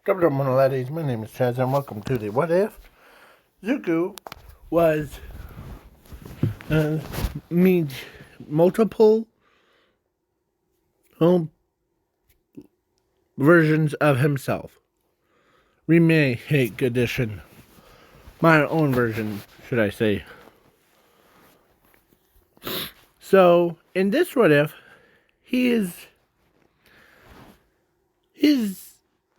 Double ladies, my name is Chaz and welcome to the What If. Zuku was uh, meet multiple home versions of himself. Remake edition. My own version, should I say. So, in this What If, he is his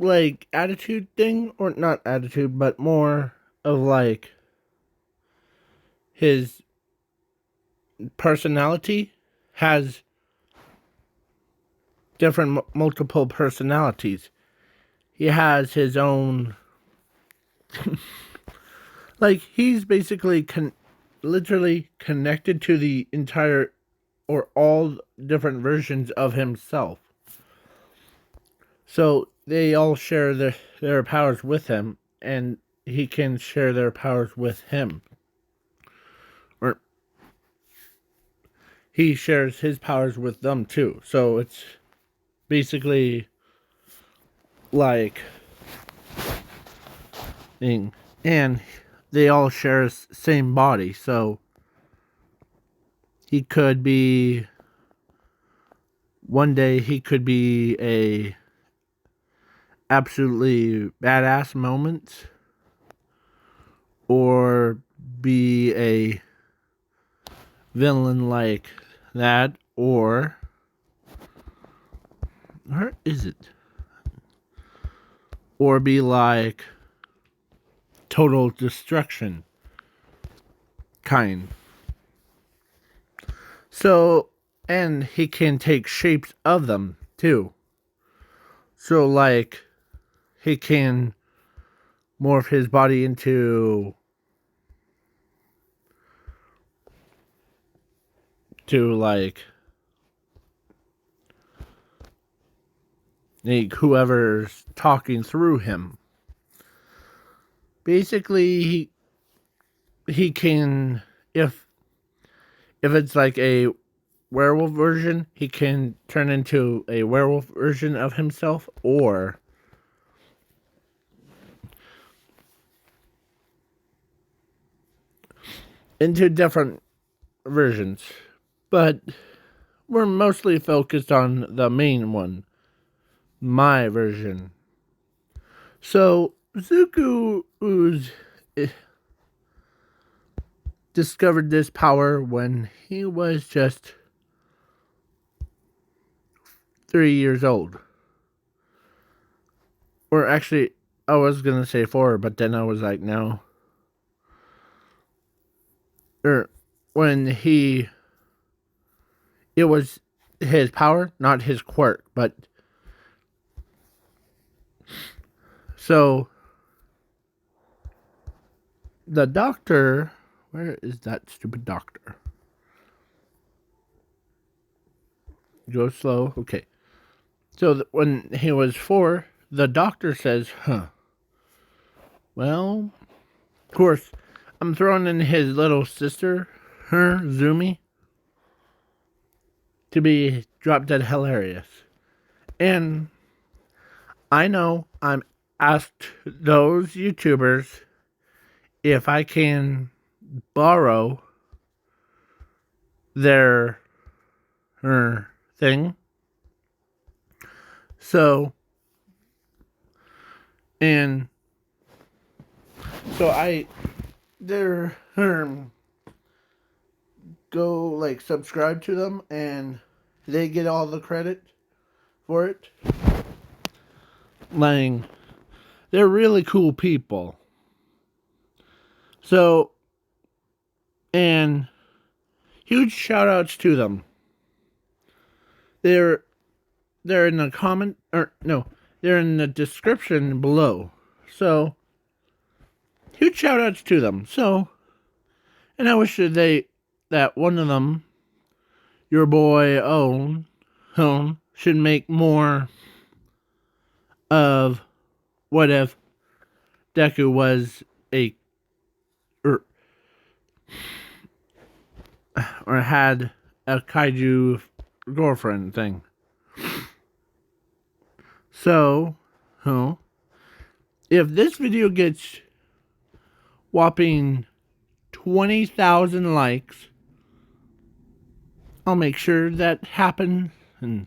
like attitude thing, or not attitude, but more of like his personality has different multiple personalities. He has his own like he's basically literally connected to the entire or all different versions of himself. So they all share their powers with him, and he can share their powers with him. Or he shares his powers with them too. So it's basically like thing. And they all share the same body, so he could be one day he could be a absolutely badass moment, or be a villain like that, or where is it? Or be like total destruction kind. So, and he can take shapes of them too. So like he can morph his body into like whoever's talking through him. Basically, he can, if it's like a werewolf version, he can turn into a werewolf version of himself, or into different versions. But we're mostly focused on the main one, my version. So Zuku discovered this power when he was just 3 years old. Or actually, I was gonna say 4, but then I was like, no. Or when it was his power, not his quirk, but so the doctor, where is that stupid doctor? Go slow, okay. So when he was 4, the doctor says, well, of course, I'm throwing in his little sister, her, Zumi, to be drop dead hilarious. And I know I'm asked those YouTubers if I can borrow their her thing. So and so they're go like subscribe to them, and they get all the credit for it. Like, they're really cool people. So, and huge shout outs to them. They're in the comment, or no, they're in the description below. So, huge shout outs to them. So, and I wish that one of them, your boy Owen, should make more of what if Deku was a or had a kaiju girlfriend thing. So, if this video gets whopping 20,000 likes, I'll make sure that happens. And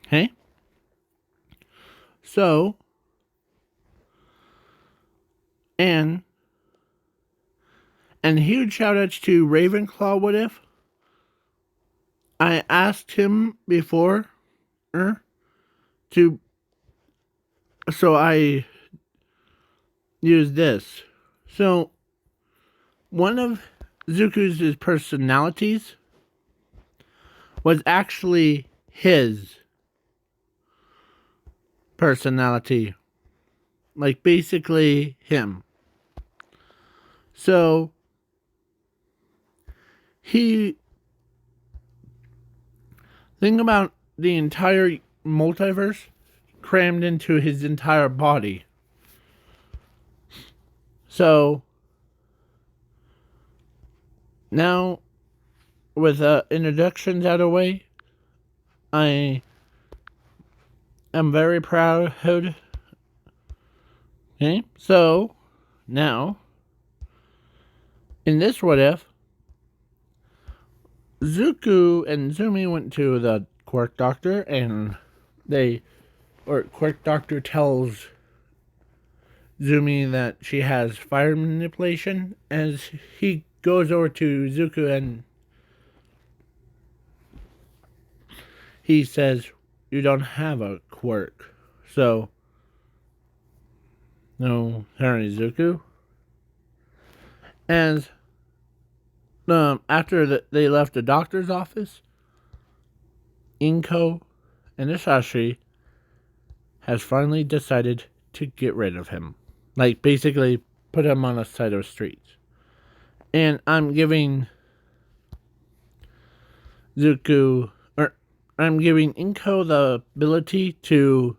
hey, so and huge shout outs to Ravenclaw. What if I asked him before to, so I used this. So one of Zuku's personalities was actually his personality. Like basically him. So think about the entire multiverse crammed into his entire body. So now, with introductions out of the way, I am very proud. Okay, so now in this what if, Zuku and Zumi went to the quirk doctor, and quirk doctor tells Zumi that she has fire manipulation, as he goes over to Zuku and he says, "You don't have a quirk." So, no, sorry, Zuku. And after they left the doctor's office, Inko and Isashi has finally decided to get rid of him. Like, basically, put him on a side of the street. And I'm giving Inko the ability to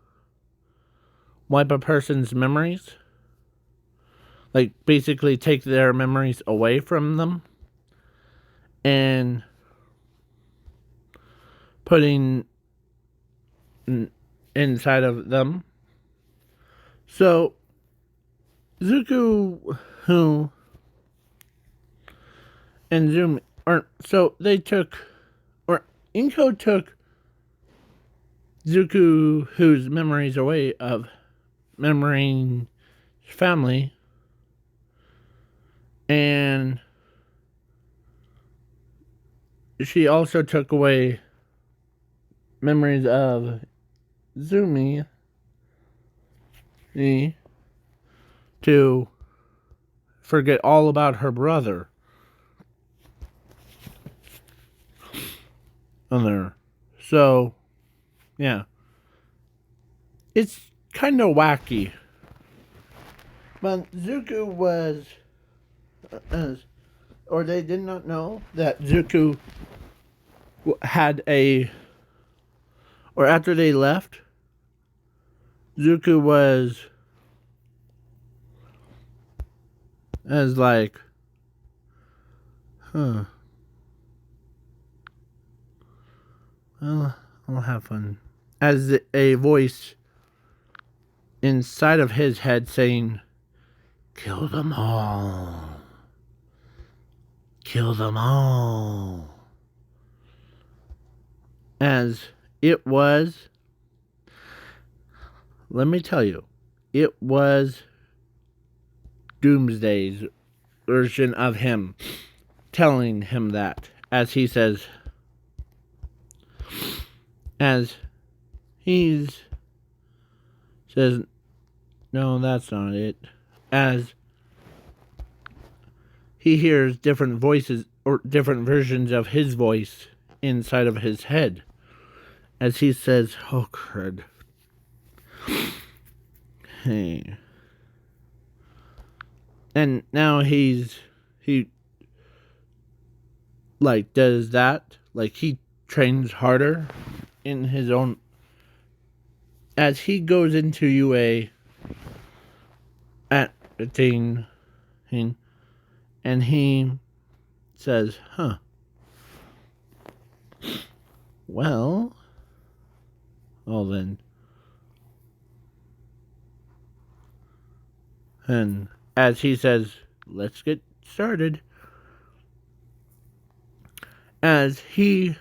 wipe a person's memories. Like, basically take their memories away from them. And putting inside of them. So, Zuku, and Zumi, Inko took Zuku, whose memories away of memorying family, and she also took away memories of Zumi to forget all about her brother. So, yeah. It's kind of wacky. But Zuku was, or they did not know that Zuku had or after they left, Zuku was as like, well, I'll have fun. As a voice inside of his head saying, "Kill them all. Kill them all." As it was, let me tell you, it was Doomsday's version of him telling him that. As he says, no, that's not it. As he hears different voices or different versions of his voice inside of his head. As he says, "Oh, crud. Hey." And now he like does that. Like he trains harder in his own. As he goes into UA at a thing, and he says, well, then, And as he says, let's get started. As he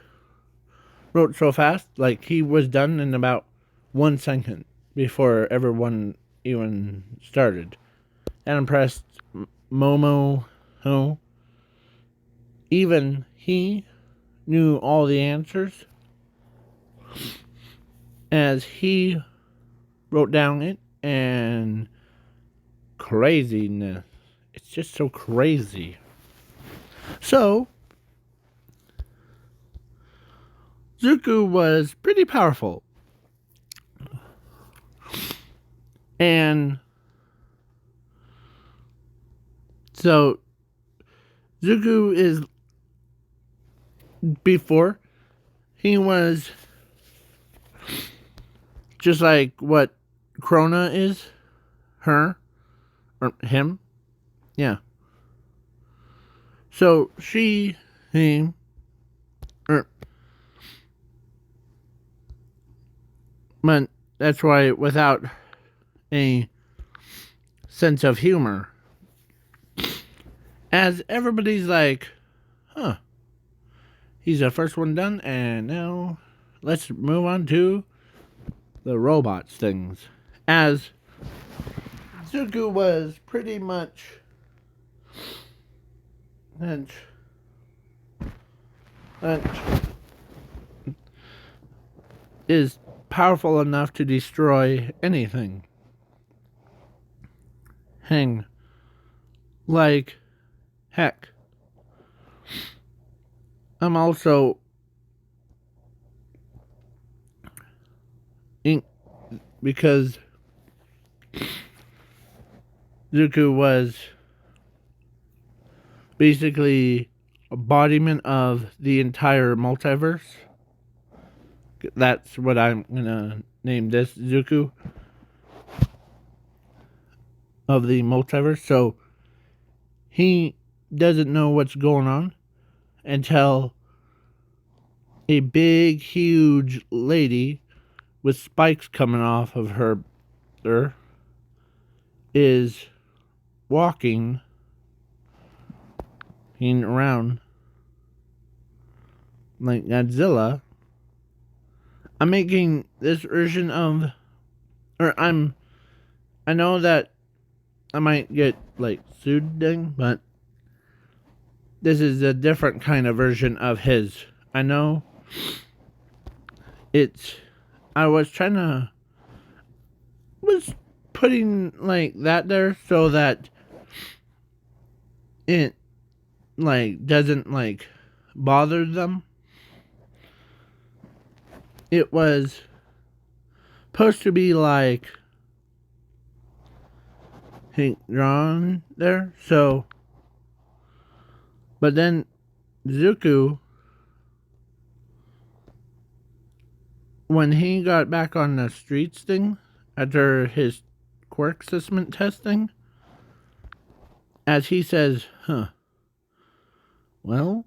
wrote so fast, like he was done in about 1 second before everyone even started. That impressed Momo. Ho. Even he knew all the answers as he wrote down it, and craziness. It's just so crazy. So, Zuko was pretty powerful. And so, Zuko is, before, he was just like what Krona is. Her. Or him. Yeah. So, but that's why without a sense of humor, as everybody's like, huh, he's the first one done, and now let's move on to the robots things. As Zuko was pretty much and is powerful enough to destroy anything. Hang. Like heck. I'm also because Zuko was basically embodiment of the entire multiverse. That's what I'm gonna name this, Zuko of the multiverse. So he doesn't know what's going on until a big, huge lady with spikes coming off of her is walking around like Godzilla. I'm making this version of, I know that I might get like sued thing, but this is a different kind of version of his. I know I was putting like that there so that it like doesn't like bother them. It was supposed to be like drawn there, so but then Zuko, when he got back on the streets thing after his quirk assessment testing, as he says, well,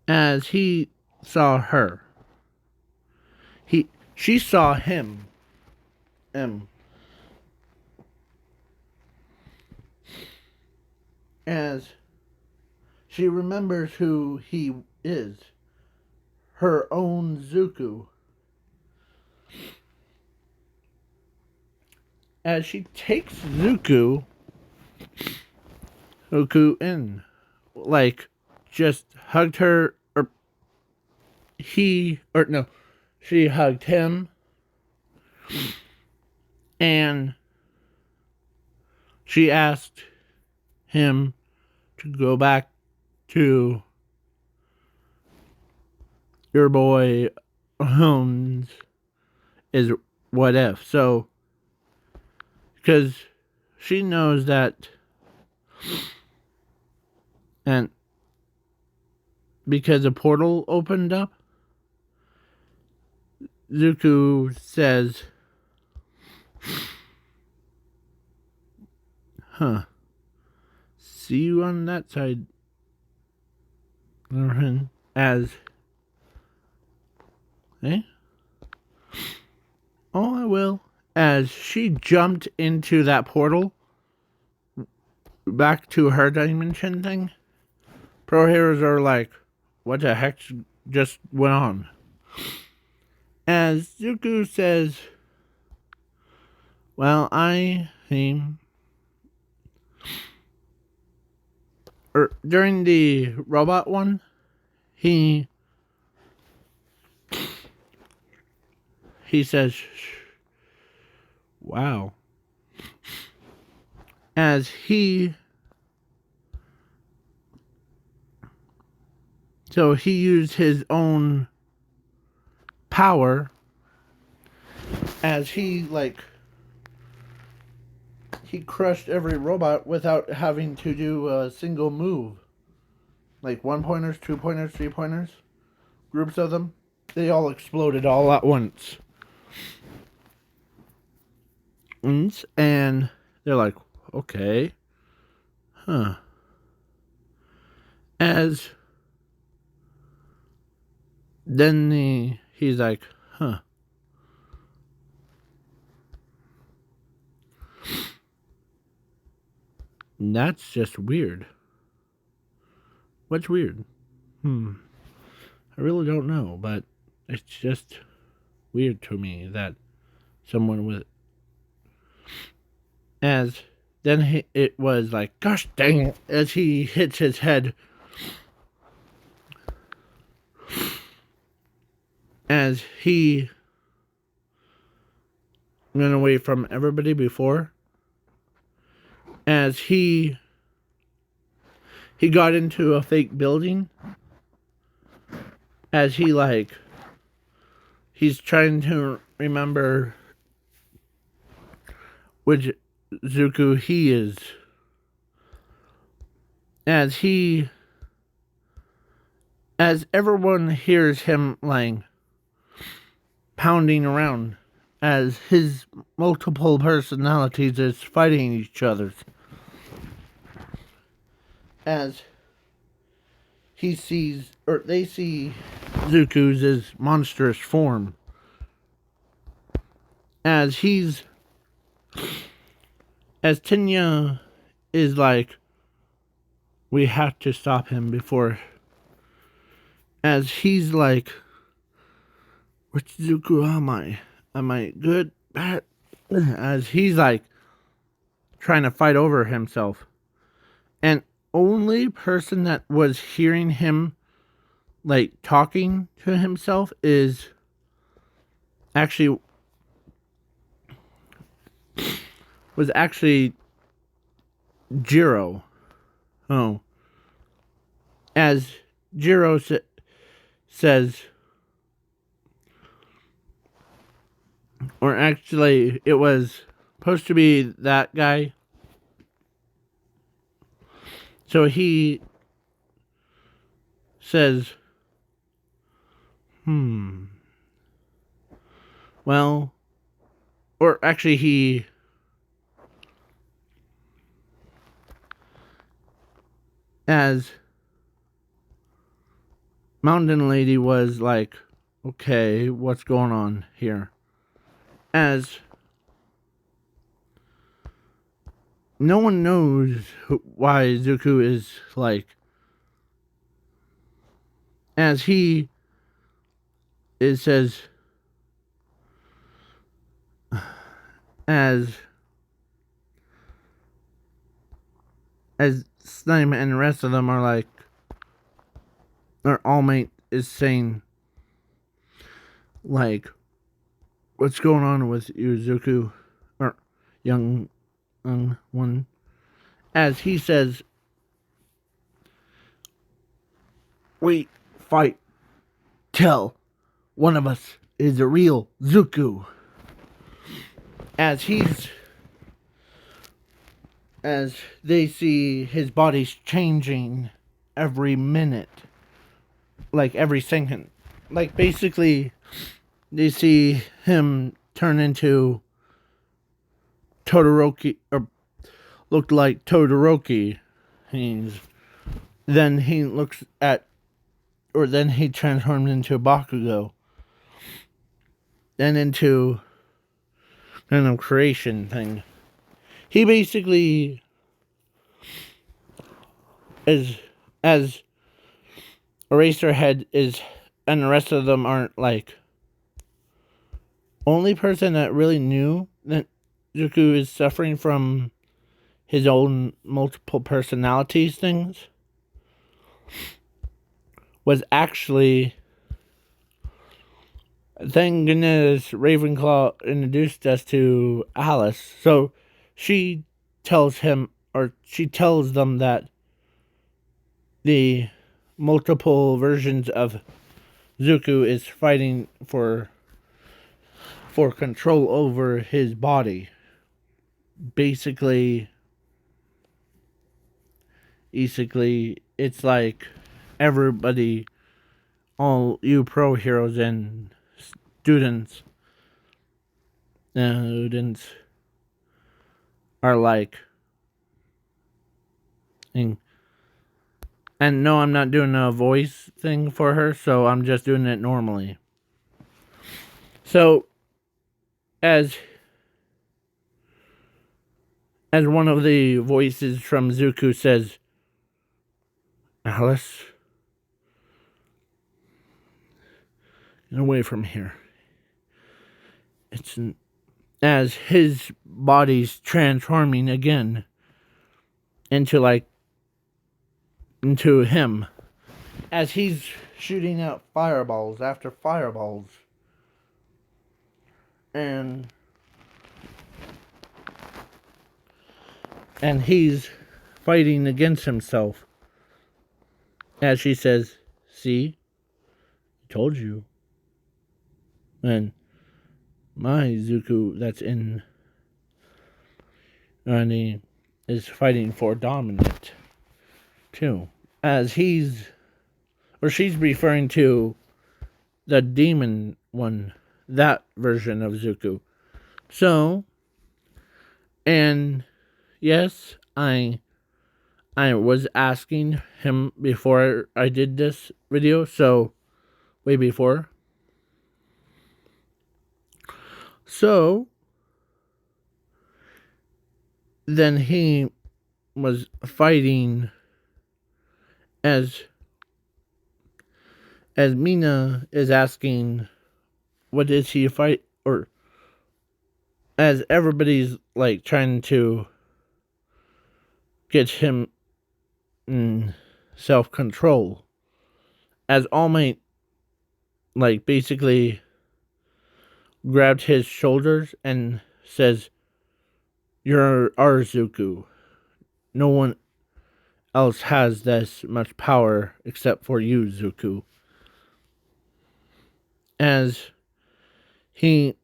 as he saw her, she saw him, as she remembers who he is, her own Zuko. As she takes Zuko in, like, just hugged her, she hugged him, and she asked him to go back to your boy Holmes is what if. So, because she knows that, and because a portal opened up, Zuko says, see you on that side, as, oh, I will. as she jumped into that portal back to her dimension thing, pro heroes are like, what the heck just went on? As Zuko says, well, during the robot one, he says, wow. As he used his own power as he crushed every robot without having to do a single move. Like 1-pointers, 2-pointers, 3-pointers, groups of them, they all exploded all at once. And they're like, okay, huh. As then he's like, huh. That's just weird. What's weird? I really don't know, but it's just weird to me that someone with... As then it was like, gosh dang it, as he hits his head. As he went away from everybody before. As he got into a fake building. As he's trying to remember which Zuko he is. As everyone hears him pounding around, as his multiple personalities is fighting each other. As they see Zuko's monstrous form. As Tenya is like, we have to stop him before. As he's like, which Zuko am I? Am I good? Bad? As he's trying to fight over himself. And only person that was hearing him talking to himself is actually Jiro. Oh. As Jiro says, or actually it was supposed to be that guy. So he says, well, or actually as Mountain Lady was like, okay, what's going on here? As no one knows why Zuko is as it says, as Slime and the rest of them are or All Might is saying, what's going on with you, Zuko? Or young one. As he says, we fight till one of us is a real Zuko. As they see his body's changing every minute. Every second. Basically, they see him turn into Todoroki, or looked like Todoroki. Then he transformed into Bakugo. Then into kind of creation thing. He basically is as Eraserhead is, and the rest of them aren't like only person that really knew that Zuko is suffering from his own multiple personalities things was actually, thank goodness Ravenclaw introduced us to Alice. So she tells him, or she tells them that the multiple versions of Zuko is fighting for control over his body. Basically, it's like everybody, all you pro heroes and students are like, and no, I'm not doing a voice thing for her, so I'm just doing it normally. So, as one of the voices from Zuko says, Alice, get away from here. It's as his body's transforming again into him, as he's shooting out fireballs after fireballs, and he's fighting against himself. As she says, see, I told you. And my Zuko that's in Rani is fighting for dominant too. As she's referring to the demon one, that version of Zuko. So, and yes, I was asking him before I did this video, so way before. So then he was fighting as Mina is asking, what is he fight, or as everybody's like trying to get him in self-control, as All Might like basically grabbed his shoulders and says, you're our Zuko. No one else has this much power except for you, Zuko. As it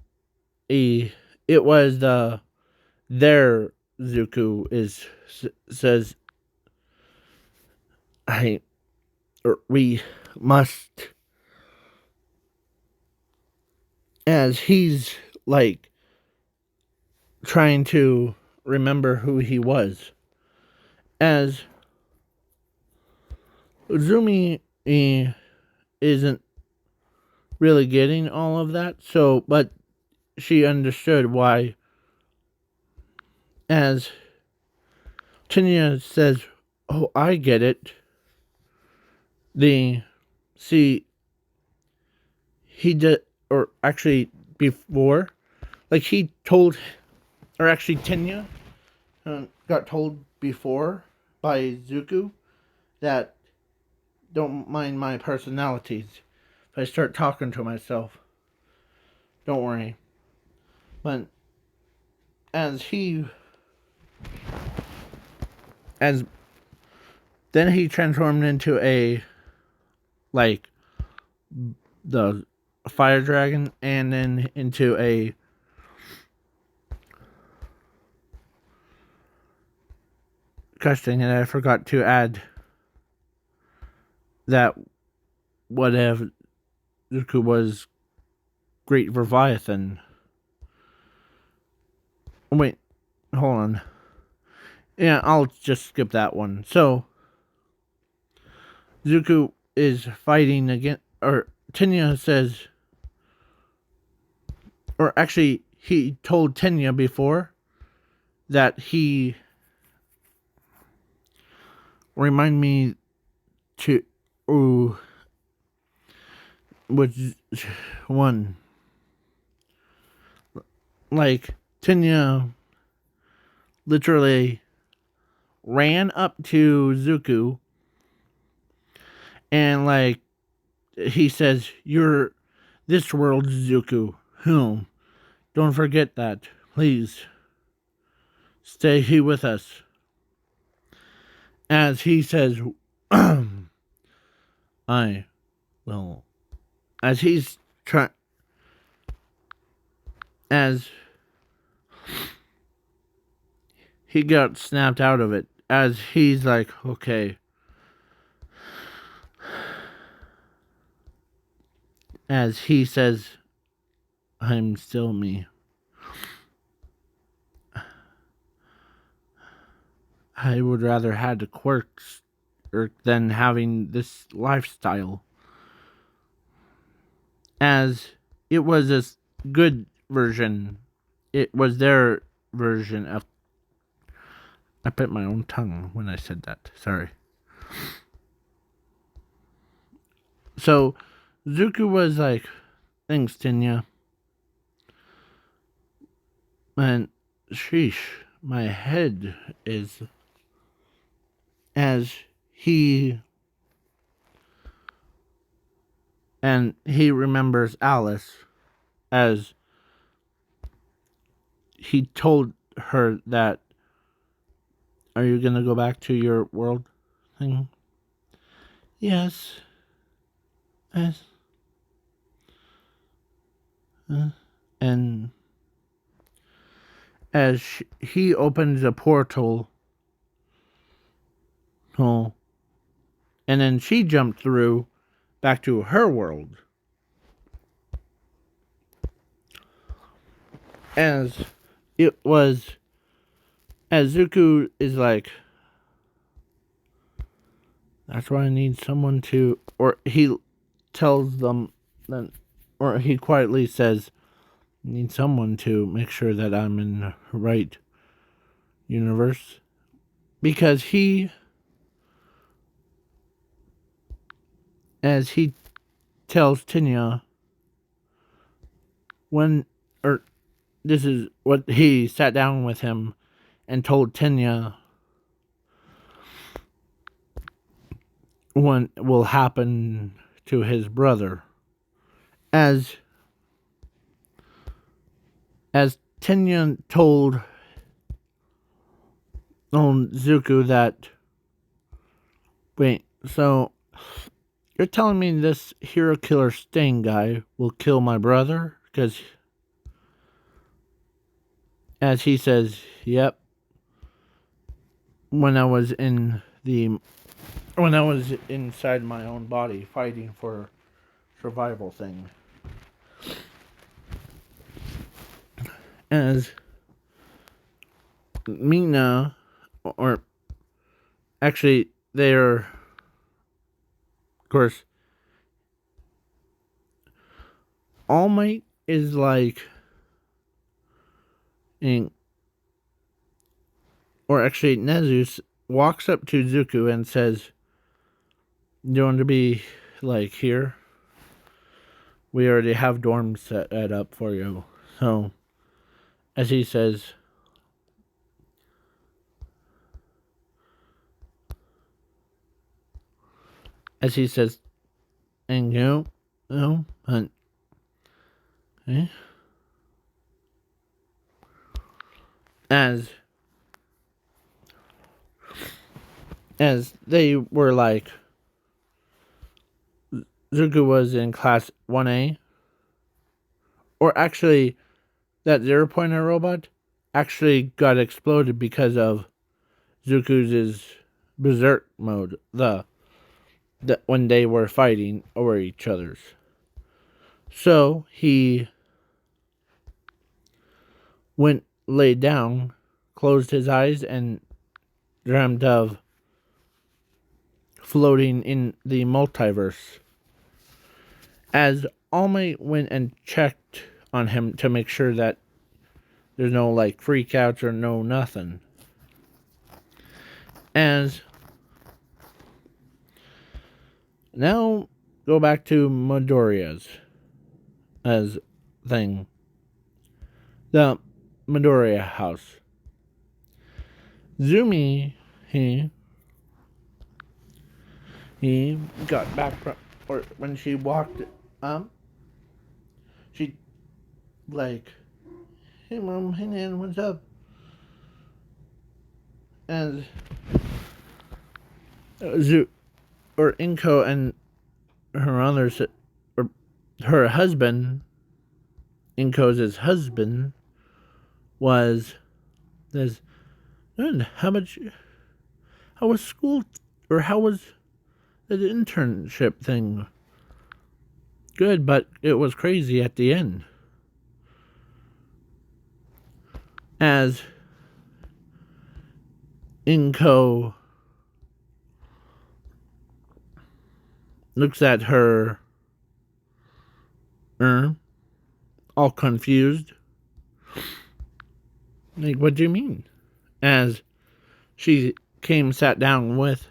was their Zuko says, we must, as he's like trying to remember who he was, as Uzumi isn't really getting all of that, so, but she understood why, as Tinya says, oh, I get it. He did, or actually before, like he told, or actually Tinya got told before by Zuko that don't mind my personalities. If I start talking to myself, don't worry. But as then he transformed into a, like, the fire dragon, and then into a custom, and I forgot to add that whatever Zuko was Great Leviathan. Oh, wait, hold on. Yeah, I'll just skip that one. So, Zuko is fighting again, or Tinya says, or actually, he told Tenya before that he remind me to which one, like Tenya literally ran up to Zuko and like he says, "You're this world's Zuko. Don't forget that. Please stay here with us." As he says, "I will." As he's trying, as he got snapped out of it, as he's like, "Okay." As he says, "I'm still me. I would rather had the quirks than having this lifestyle." As it was a good version, it was their version of. I bit my own tongue when I said that. Sorry. So Zuko was like, "Thanks, Tenya." And sheesh, my head is. As he. And he remembers Alice as he told her that, "Are you going to go back to your world thing?" "Yes. Yes." And as he opens a portal, and then she jumped through back to her world. As it was, as Zuko is like, "That's why I need someone to," or he tells them, then, or he quietly says, "I need someone to make sure that I'm in the right universe." Because as he tells Tenya, this is what he sat down with him and told Tenya what will happen to his brother. As Tenya told Zuko that, "Wait, so you're telling me this hero killer Sting guy will kill my brother?" Because as he says, "Yep, when I was inside my own body fighting for survival thing." As Mina, or actually they're, of course, All Might is like, or actually Nezus walks up to Zuko and says, "Do you want to be like here? We already have dorms set up for you." So as he says, "And and okay." As they were like, Zuko was in class 1A, or actually that 0 robot actually got exploded because of Zuko's berserk mode, the when they were fighting over each other's. So he laid down, closed his eyes, and dreamt of floating in the multiverse. As All Might went and checked on him to make sure that There's no like freakouts or no nothing. As now go back to Midoriya's as thing. The Midoriya house. Zumi, he got back from, or when she walked she like, hey mom, hey nan, what's up? And or Inko and her others, or her husband, Inko's husband, was this. How was school, or how was the internship thing? Good, but it was crazy at the end. As Inko looks at her, all confused. Like, what do you mean? As she sat down with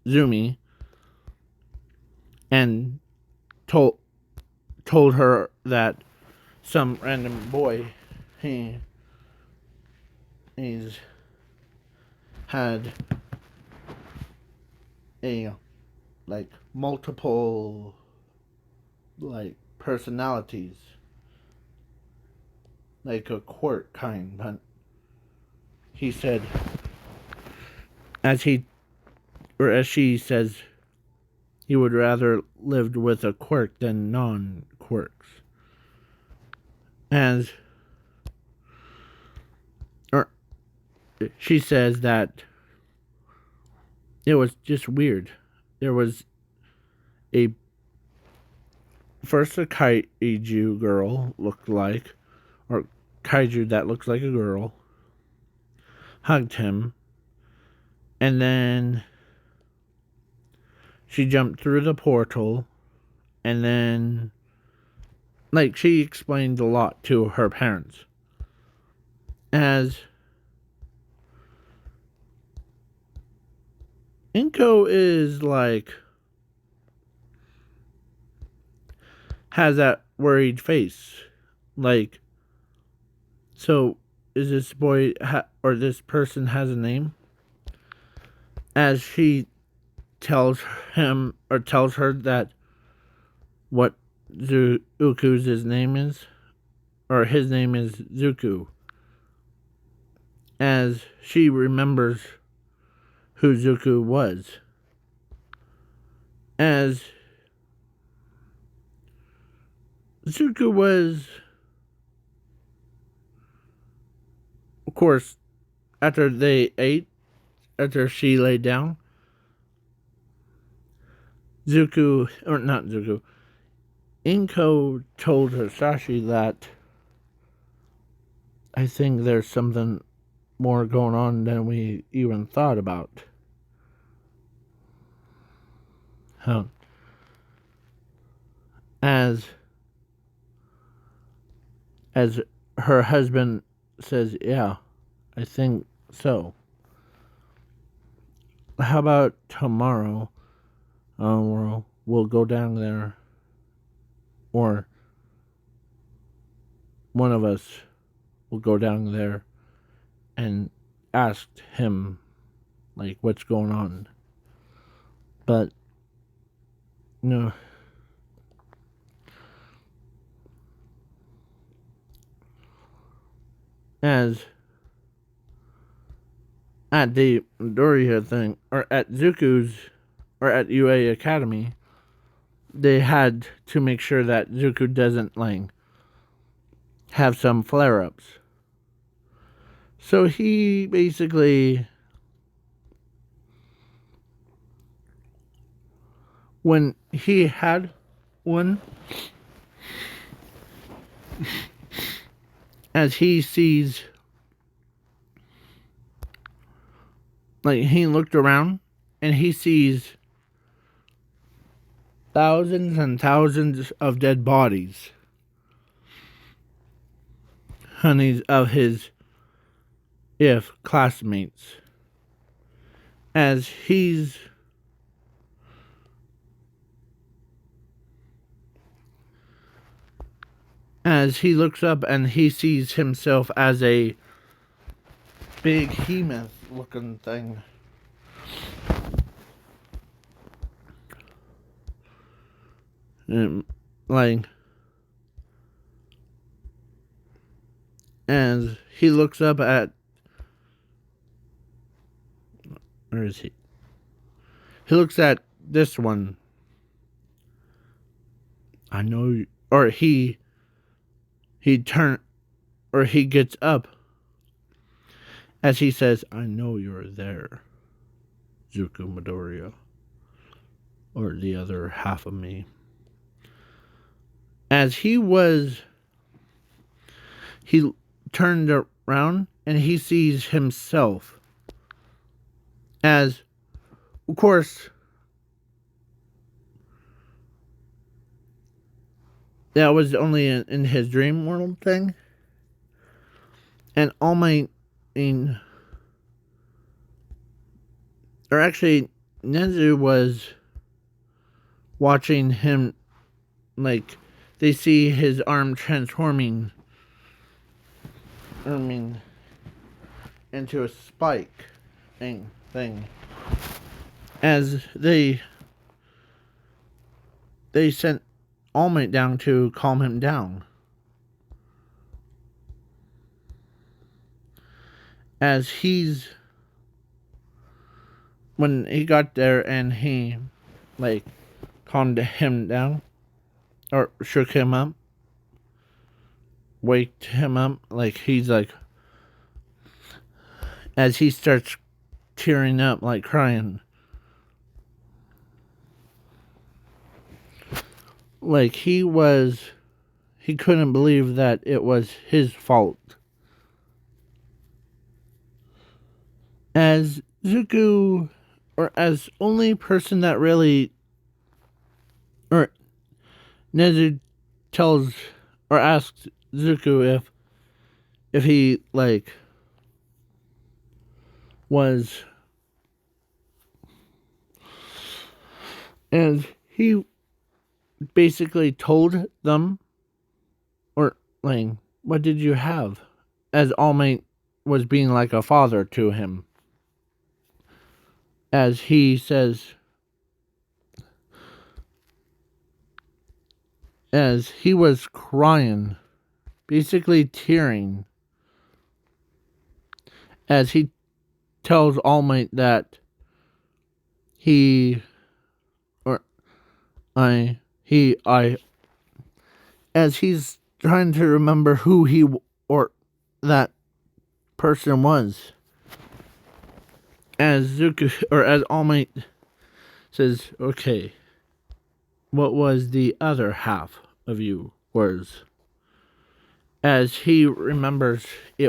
Zumi and told her that some random boy he's had a like multiple like personalities, like a quirk kind, but he said, as she says, he would rather lived with a quirk than non-quirks. As or she says that it was just weird. There was a kaiju girl looked like, or kaiju that looks like a girl, hugged him, and then she jumped through the portal, and then like she explained a lot to her parents. As Inko is like has that worried face, like, so is this boy or this person has a name? As she tells him or tells her that what Zuku's name is, or his name is Zuku. As she remembers who Zuku was. As Zuku was, of course, after they ate, after she laid down, Zuku, or not Zuku, Inko told Hisashi that I think there's something more going on than we even thought about. As her husband says, yeah, I think so. How about tomorrow? We'll go down there, or one of us will go down there and ask him, like, what's going on. But no. As at the Doria thing, or at Zuku's, or at UA Academy, they had to make sure that Zuku doesn't, like, have some flare-ups. So he basically, when he had one, as he sees, like, he looked around and he sees thousands and thousands of dead bodies. honeys of his if classmates as he looks up and he sees himself as a big behemoth looking thing. Like, as he looks up at, where is he? He looks at this one. I know, or he gets up as he says, I know you're there, Zuko Midoriya, or the other half of me. As he turned around and he sees himself as, of course, that was only in his dream world thing. And All Might, or actually, Nezu was watching him, like, they see his arm transforming, into a spike thing. As they sent All Might down to calm him down. As when he got there and he, like, calmed him down, or shook him up, waked him up, like, he's like, as he starts tearing up, like crying. Like, he couldn't believe that it was his fault. As Zuko, or as only person that really, or Nezu tells or asks Zuko if he, like, was, and he basically told them, or, like, what did you have? As All Might was being like a father to him. As he says, as he was crying, basically tearing, as he tells All Might that as he's trying to remember who he or that person was. As Zuko, or as All Might says, okay, what was the other half of you was? As he remembers, he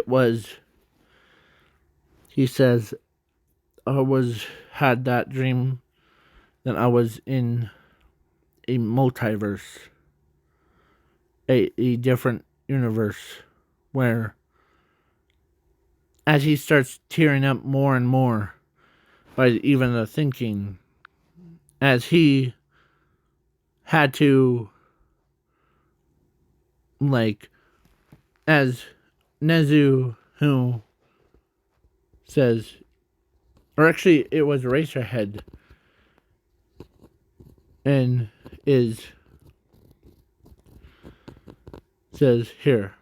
says, had that dream that I was in a multiverse, a different universe, where, as he starts tearing up more and more by even the thinking, as he had to, like, as Nezu, who says, or actually it was Eraserhead, and says, here,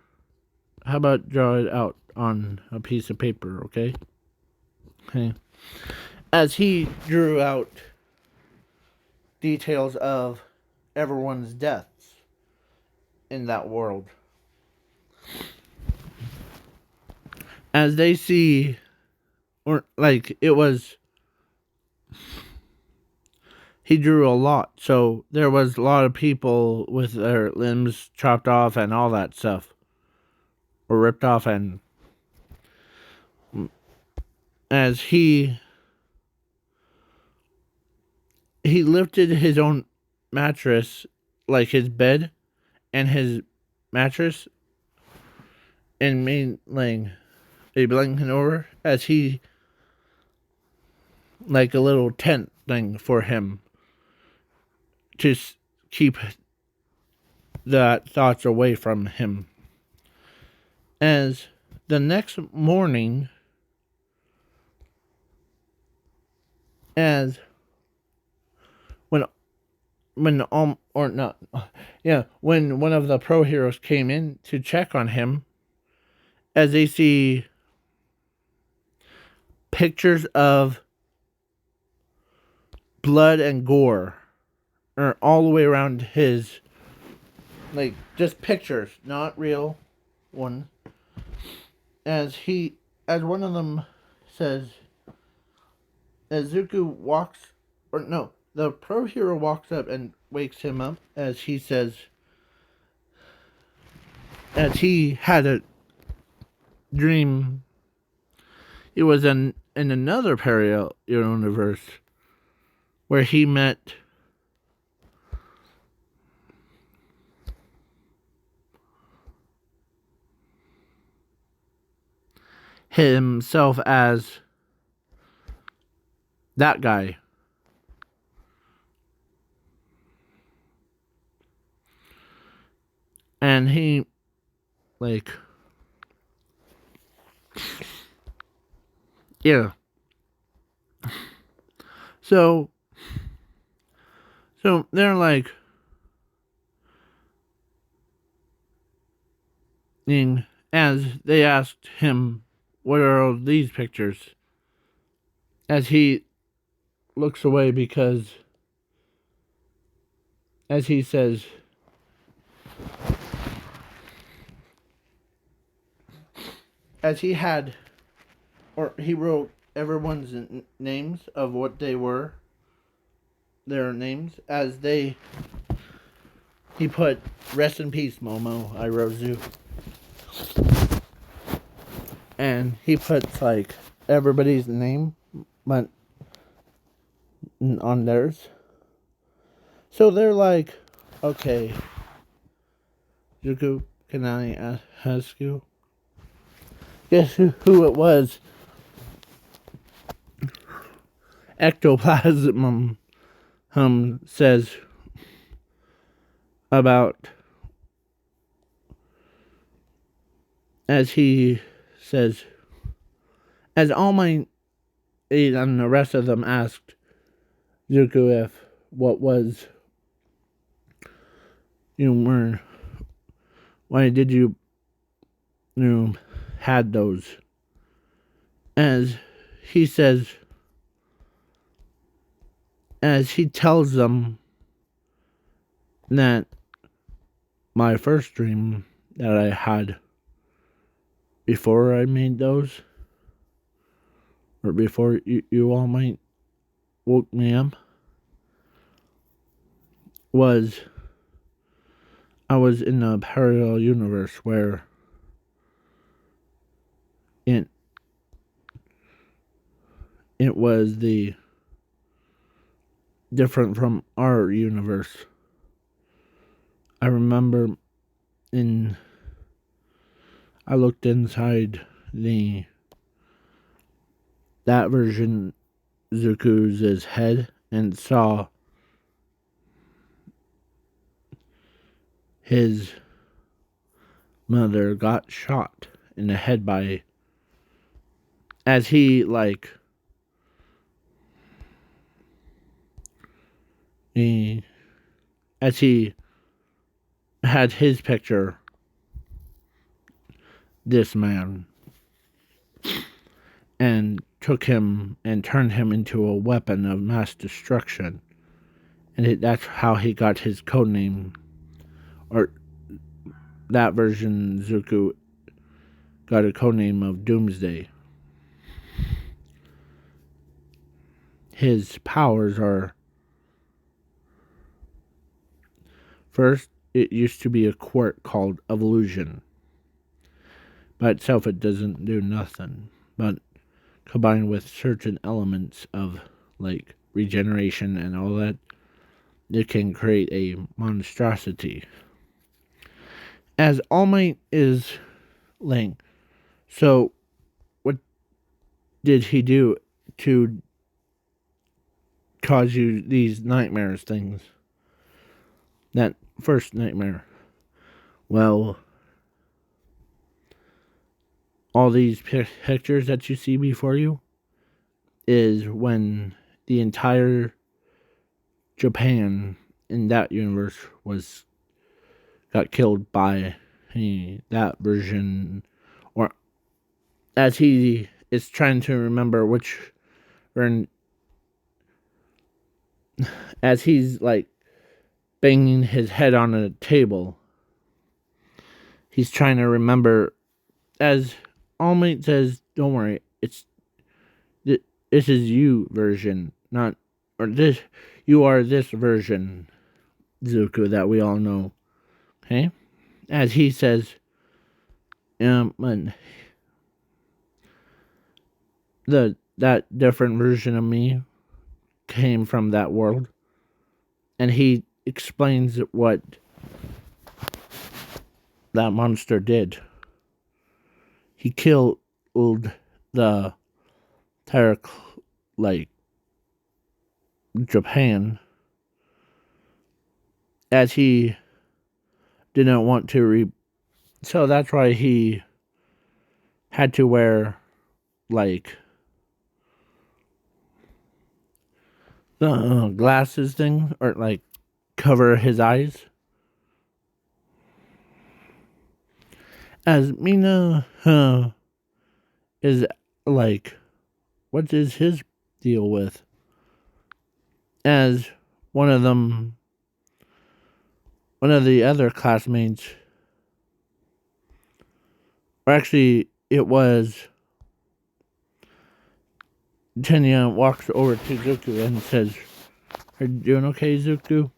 how about draw it out on a piece of paper, okay? Okay. As he drew out details of everyone's deaths in that world. As they see, or like, he drew a lot, so there was a lot of people with their limbs chopped off and all that stuff, or ripped off, and as he lifted his own mattress, like his bed and his mattress, and made like a blanket over as he like a little tent thing for him to keep the thoughts away from him. As the next morning, as when or not, yeah, when one of the pro heroes came in to check on him, as they see pictures of blood and gore are all the way around his, like, just pictures, not real ones. As one of them says, as Zuko walks, or no, the pro hero walks up and wakes him up as he says, as he had a dream. It was in another parallel universe where he met himself as that guy. And he, like, yeah. So they're like, as they asked him, what are all these pictures? As he looks away because, as he says, as he had, or he wrote everyone's names of what they were, their names, as he put, rest in peace, Momo, I Rozu. And he puts, like, everybody's name, but on theirs. So they're like, okay, Zuko, can I ask you? Guess who it was? Ectoplasm says about, as he says, as All Might and the rest of them asked Zuko if what was, why did you had those? As he says, as he tells them that my first dream that I had before I made those, or before you all might woke me up, was I was in a parallel universe where it was the different from our universe. I remember I looked inside that version Zuko's head and saw his mother got shot in the head by, as he as he had his picture, this man, and took him and turned him into a weapon of mass destruction. And that's how he got his code name, or that version Zuko got a code name of Doomsday. His powers are, first, it used to be a quirk called evolution. By itself, it doesn't do nothing, but combined with certain elements of, like, regeneration and all that, it can create a monstrosity. As All Might is laying. So, what did he do to cause you these nightmares things? That first nightmare. Well, all these pictures that you see before you is when the entire Japan in that universe got killed by that version, or as he is trying to remember which, or as he's like banging his head on a table, he's trying to remember. As All Might says, "Don't worry, this is you version, not or this. You are this version, Zuko, that we all know." Okay, as he says, and that different version of me came from that world, and he explains what that monster did. He killed the entire like Japan, as he didn't want to so that's why he had to wear like the glasses thing, or like cover his eyes. As Mina is like, what is his deal with? As one of the other classmates, or actually it was Tenya, walks over to Zuko and says, "Are you doing okay, Zuko?"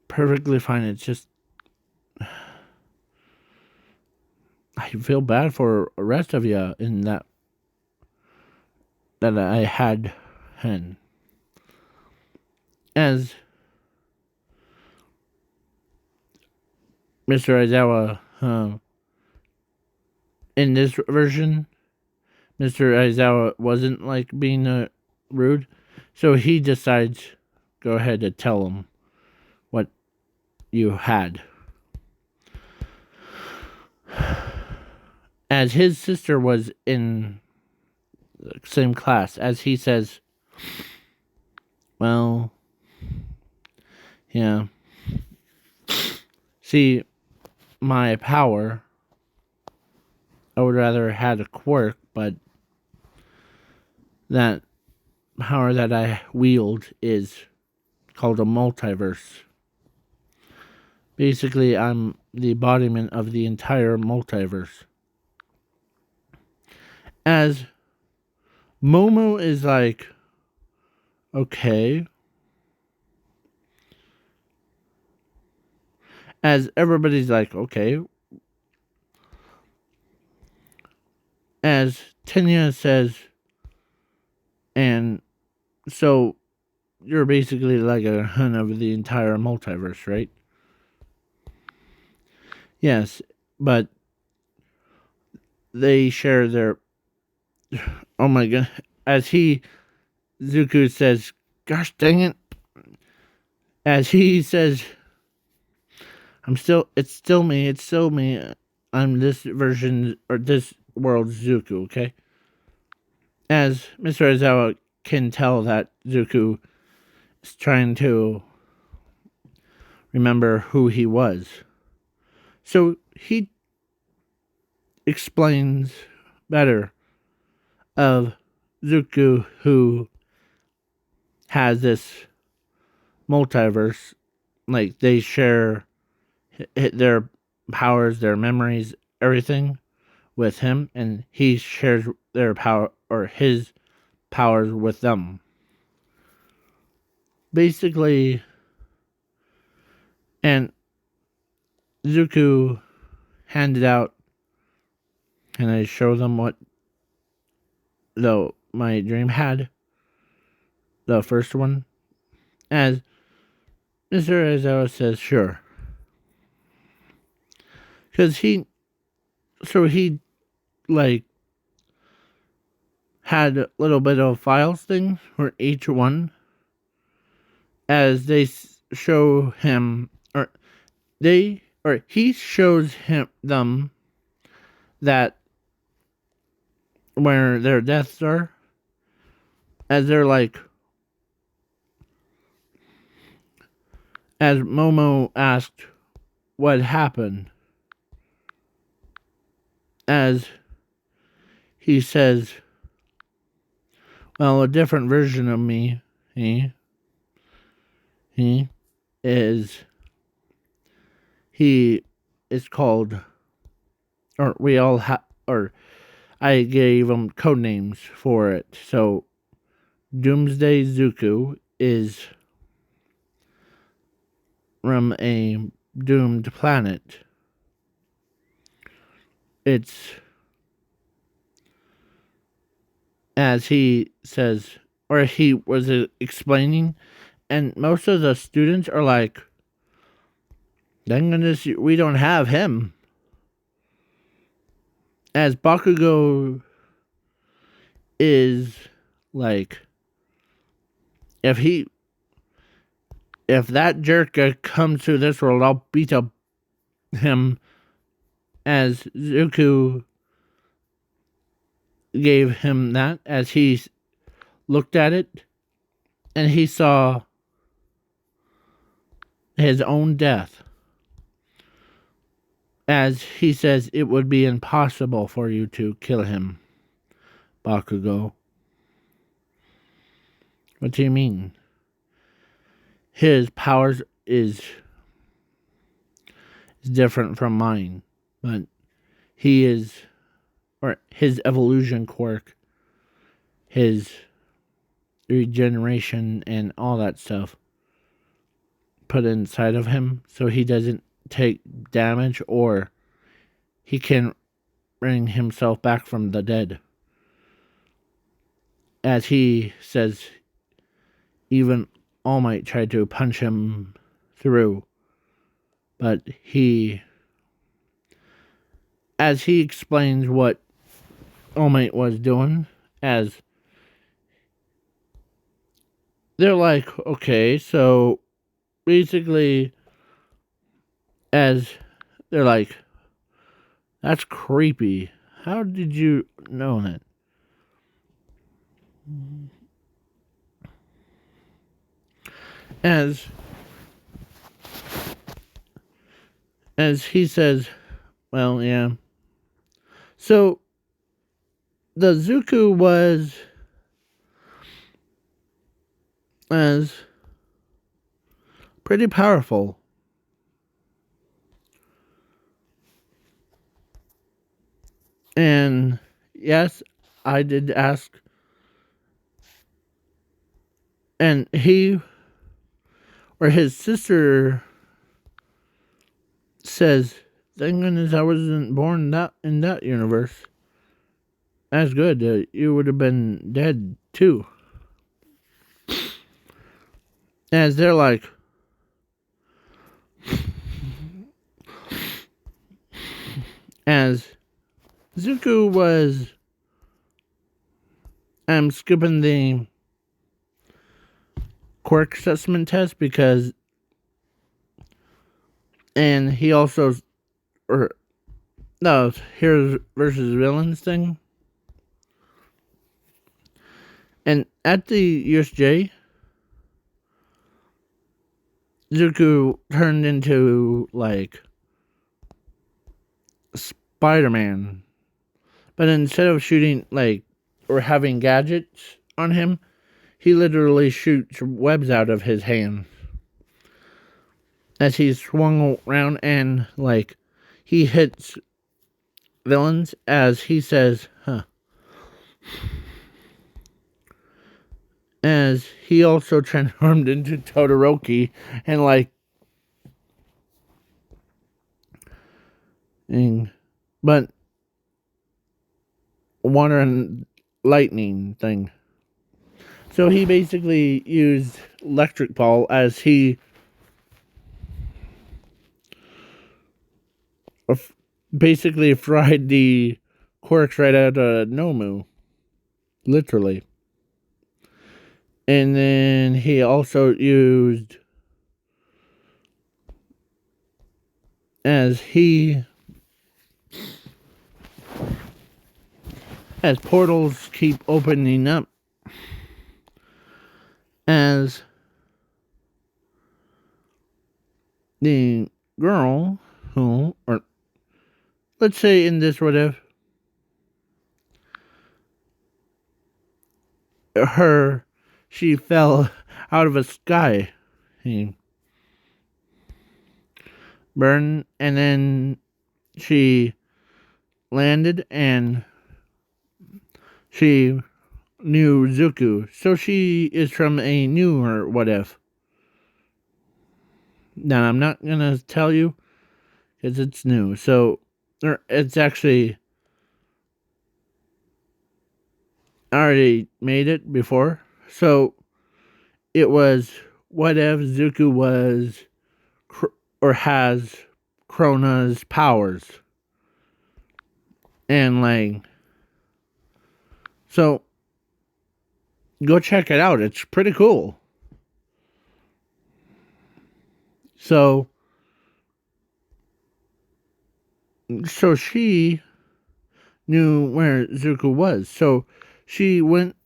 "Perfectly fine. It's just I feel bad for the rest of you in that I had." And as Mr. Aizawa, in this version, Mr. Aizawa wasn't like being rude, so he decides, go ahead and tell him what you had. As his sister was in the same class, as he says, "Well, yeah. See, my power, I would rather had a quirk, but that power that I wield is called a multiverse. Basically, I'm the embodiment of the entire multiverse." As Momo is like, okay. As everybody's like, okay. As Tenya says, and so you're basically like a hun of the entire multiverse, right? Yes, but they share their. Oh my god. As Zuko says, "Gosh dang it." As he says, it's still me. I'm this version, or this world's Zuko, okay? As Mr. Aizawa can tell that Zuko is trying to remember who he was. So he explains better of Zuko, who has this multiverse. Like, they share their powers, their memories, everything with him, and he shares their power, or his powers, with them. Basically, and Zuko handed out, and I show them what my dream had, the first one. As Mr. Aizawa says, sure. Because he so he like had a little bit of files thing for each one as they show him, or he shows them that where their deaths are, as they're like, as Momo asked what happened, as he says, well, a different version of me, he is, he is called, or we all have, or I gave him code names for it. So Doomsday Zuku is from a doomed planet. It's, as he says, or he was explaining, and most of the students are like, thank goodness we don't have him. As Bakugo is like, if that jerk comes to this world, I'll beat up him. As Zuko gave him that, as he looked at it, and he saw his own death. As he says, it would be impossible for you to kill him, Bakugo. What do you mean? His powers is different from mine, but he is, or his evolution quirk, his regeneration and all that stuff put inside of him so he doesn't take damage, or he can bring himself back from the dead. As he says, even All Might tried to punch him through, but as he explains what All Might was doing, as they're like, okay, so basically, as they're like, that's creepy. How did you know that? As he says, well, yeah. So the Zuku was as pretty powerful. And yes, I did ask, and he, or his sister, says, thank goodness I wasn't born in that universe. That's good. You would have been dead too. As they're like, as Zuku was, I'm skipping the quirk assessment test because, and he also, or no, heroes versus villains thing. And at the USJ, Zuku turned into like Spider-Man, but instead of shooting like or having gadgets on him, he literally shoots webs out of his hands as he's swung around, and like he hits villains, as he says, as he also transformed into Todoroki, and like, but water and lightning thing. So he basically used electric ball as he basically fried the quirks right out of Nomu. Literally. And then he also used, as portals keep opening up, as the girl who, or let's say in this what if, she fell out of a sky. He burned, and then she landed, and she knew Zuku. So she is from a newer what if. Now, I'm not going to tell you because it's new. So, it's actually already made it before. So, it was what if Zuku was or has Krona's powers. And, like, so go check it out. It's pretty cool. So she knew where Zuko was. So she went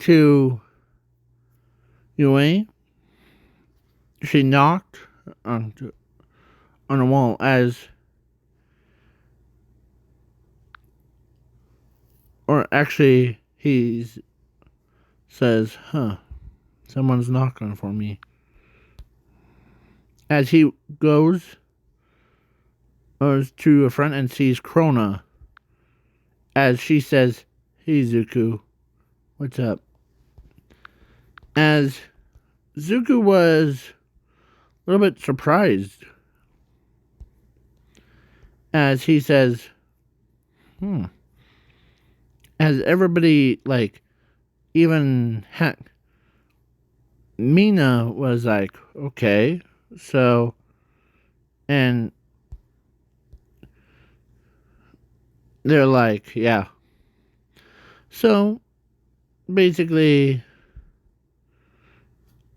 to Yue. She knocked on a wall, or actually he says, someone's knocking for me. As he goes to a front and sees Krona, as she says, "Hey Zuko, what's up?" As Zuko was a little bit surprised, as he says, as everybody, like, even heck, Mina was like, okay, so, and they're like, yeah. So, basically,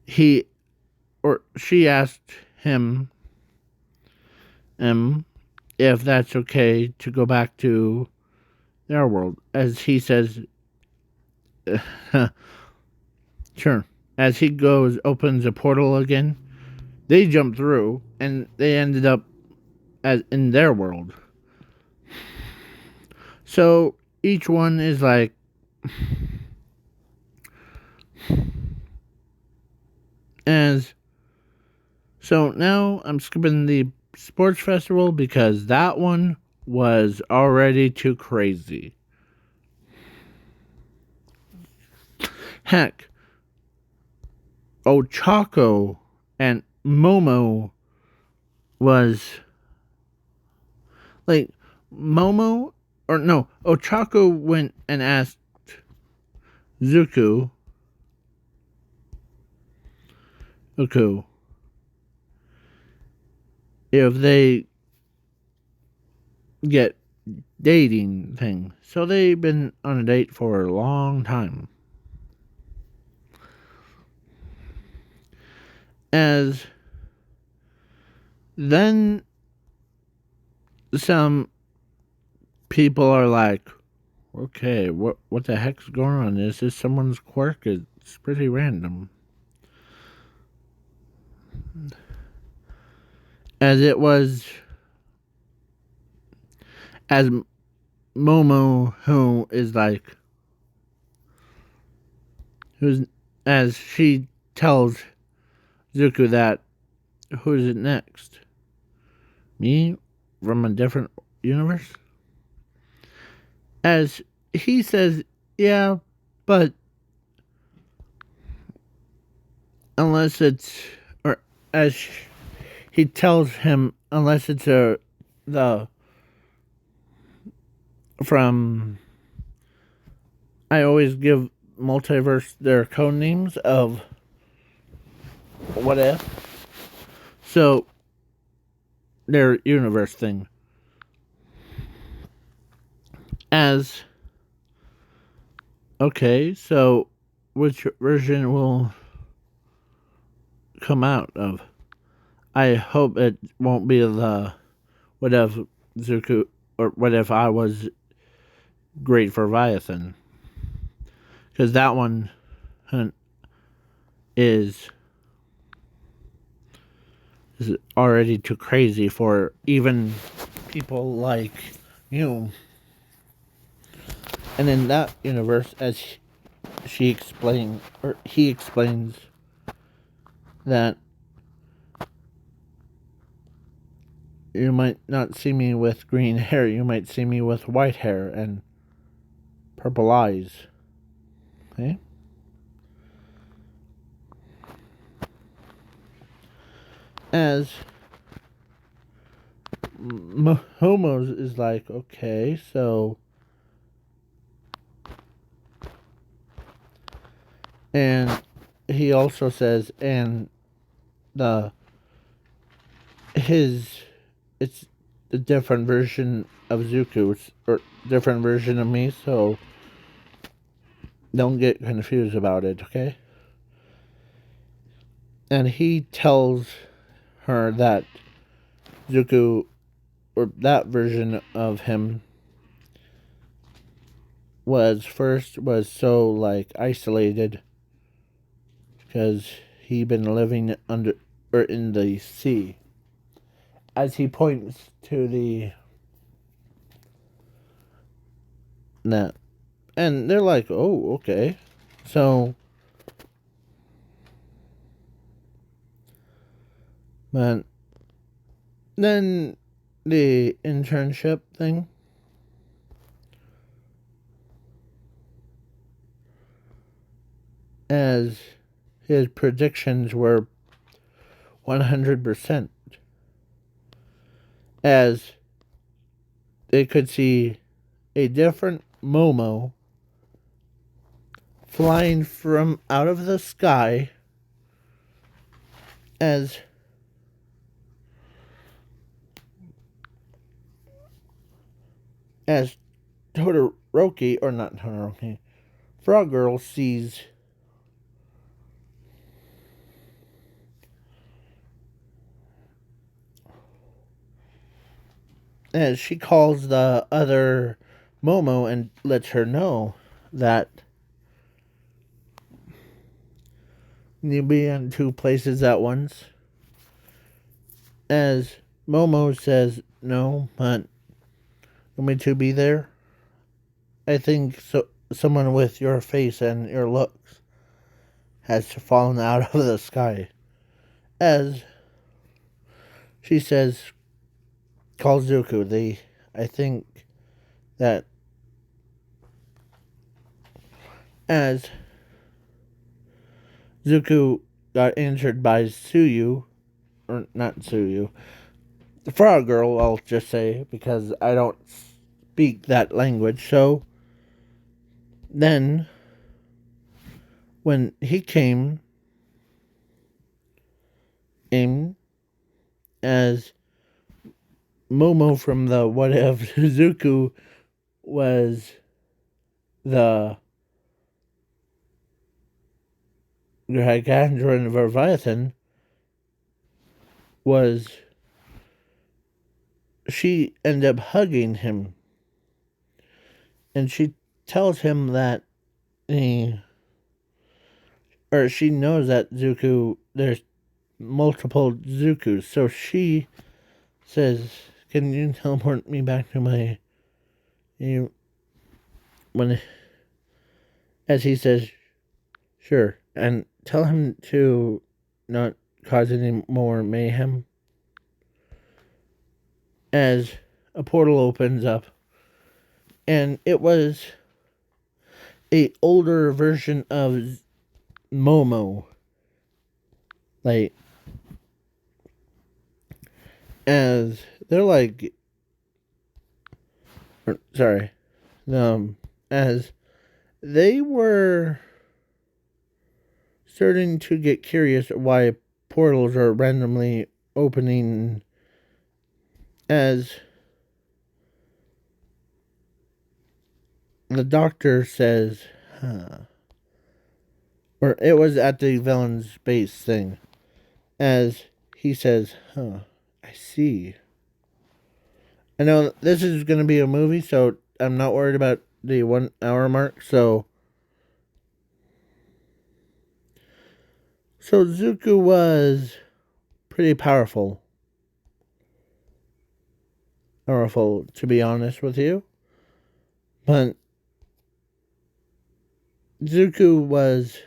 she asked him, if that's okay to go back to their world, as he says, sure. As he opens a portal again, they jump through, and they ended up in their world. So each one is like, so now I'm skipping the sports festival because that one was already too crazy. Heck, Ochako and Momo was like, Ochako went and asked Zuku if they get dating thing. So they've been on a date for a long time. As then some people are like, okay, what the heck's going on? Is this someone's quirk? It's pretty random. As it was, as Momo, who is like, as she tells Zuko that, who's it next? Me? From a different universe? As he says, yeah, but unless it's, or as he tells him, unless it's I always give multiverse their code names of what if. So, their universe thing. As okay, so which version will come out of? I hope it won't be the what if Zuku or what if I was great for Viathan, because that one is is already too crazy for even people like you. And in that universe, as she explained, or he explains, that you might not see me with green hair, you might see me with white hair and purple eyes. Okay? As Homos is like, okay, so. And he also says, and the his it's a different version of Zuku, or different version of me, so don't get confused about it, okay? And he tells her that Zuku, or that version of him, was so like isolated because he'd been living under or in the sea. As he points to the net. And they're like, oh, okay. So, but then the internship thing. As his predictions were 100%. As they could see a different Momo flying from out of the sky as Todoroki, or not Todoroki, Frog Girl sees as she calls the other Momo and lets her know that you be in two places at once. As Momo says, no, but want me to be there? I think so. Someone with your face and your looks has fallen out of the sky. As she says, call Zuku. I think that as Zuku got injured by Suyu, or not Suyu, the Frog Girl, I'll just say, because I don't speak that language. So then, when he came in as Momo from the What If Zuku was the Gargantuan Leviathan, was she ended up hugging him, and she tells him that she knows that Zuku, there's multiple Zukus, so she says, "Can you teleport me back to my?" When, as he says, "Sure," and tell him to not cause any more mayhem. As a portal opens up, and it was a older version of Momo, like, as they're like, sorry, as they were starting to get curious why portals are randomly opening, as the doctor says, huh, or it was at the villain's base thing, as he says, huh, I see. I know this is going to be a movie, so I'm not worried about the 1 hour mark, so Zuko was pretty powerful. Powerful, to be honest with you. But Zuko was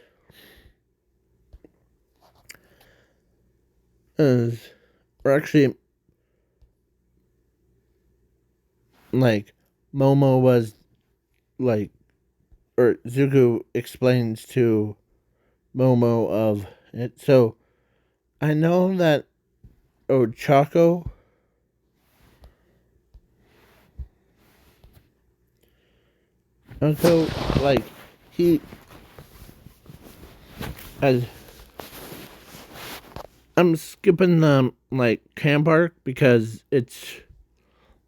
or actually, like, Momo was, like, or Zuko explains to Momo of it. So, I know that, Chaco, like, he, as, I'm skipping the, like, camp arc because it's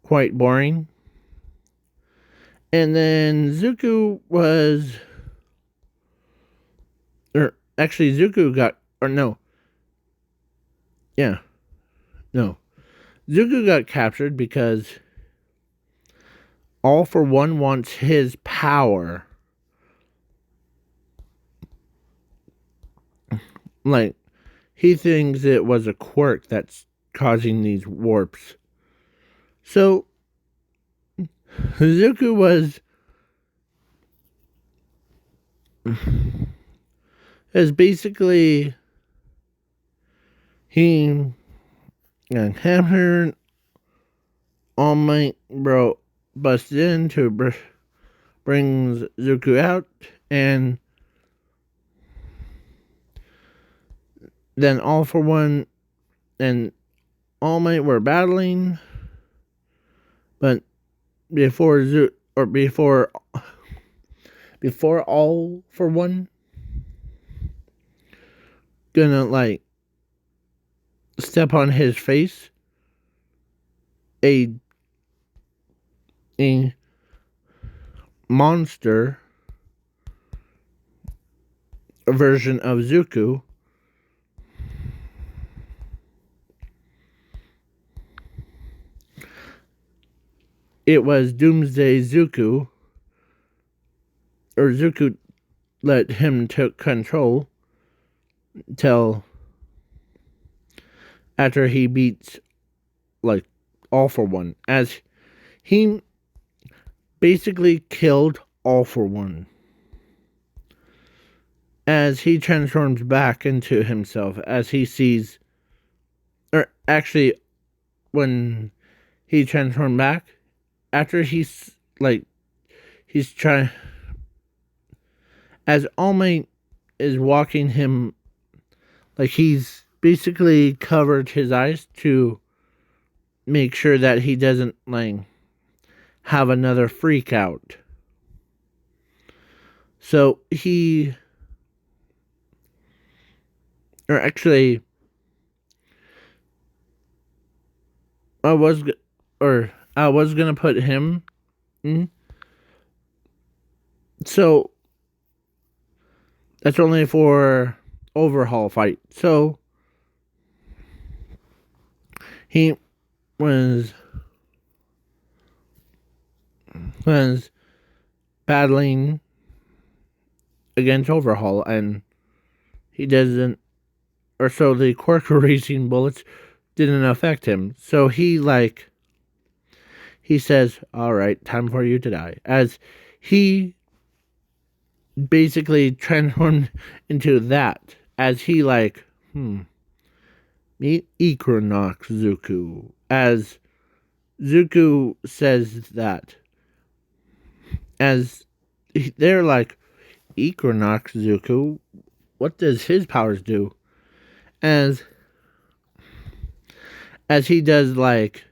quite boring. And then Zuko was, or actually Zuko got, or no, yeah, no. Zuko got captured because All for One wants his power. Like, he thinks it was a quirk that's causing these warps. So, Zuko was, is basically, he got captured. All Might bro busted in to brings Zuko out, and then All for One and All Might were battling, but before before All for One gonna, like, step on his face, a monster version of Zuko it was Doomsday Zuko, or Zuko let him take control till after he beats, like, All for One, as he basically killed All for One, as he transforms back into himself, as he sees, or actually, when he transformed back, after he's, like, he's trying, as All Might is walking him, like, he's basically covered his eyes to make sure that he doesn't, like, have another freak out. So he, or actually, I was gonna put him in. So that's only for overhaul fight. So he was battling against Overhaul, and he doesn't, or so the quirk erasing bullets didn't affect him. So he, like, he says, "All right, time for you to die," as he basically transformed into that, as he, like, meet Equinox Zuko, as Zuko says that, as they're like, Equinox Zuko, what does his powers do? As he does, like,